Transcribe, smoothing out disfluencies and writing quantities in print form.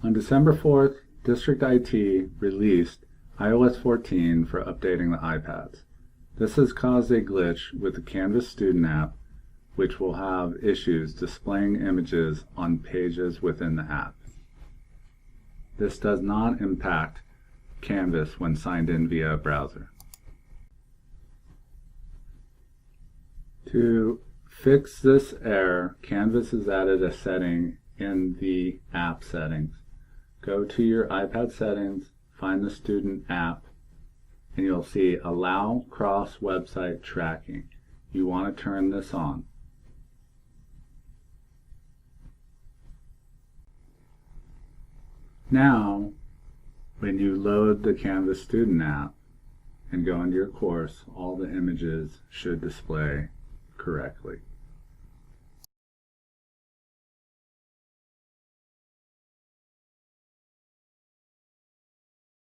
On December 4th, District IT released iOS 14 for updating the iPads. This has caused a glitch with the Canvas Student app, which will have issues displaying images on pages within the app. This does not impact Canvas when signed in via a browser. To fix this error, Canvas has added a setting in the app settings. Go to your iPad settings, find the student app, and you'll see Allow Cross-Website Tracking. You want to turn this on. Now, when you load the Canvas Student app and go into your course, all the images should display correctly.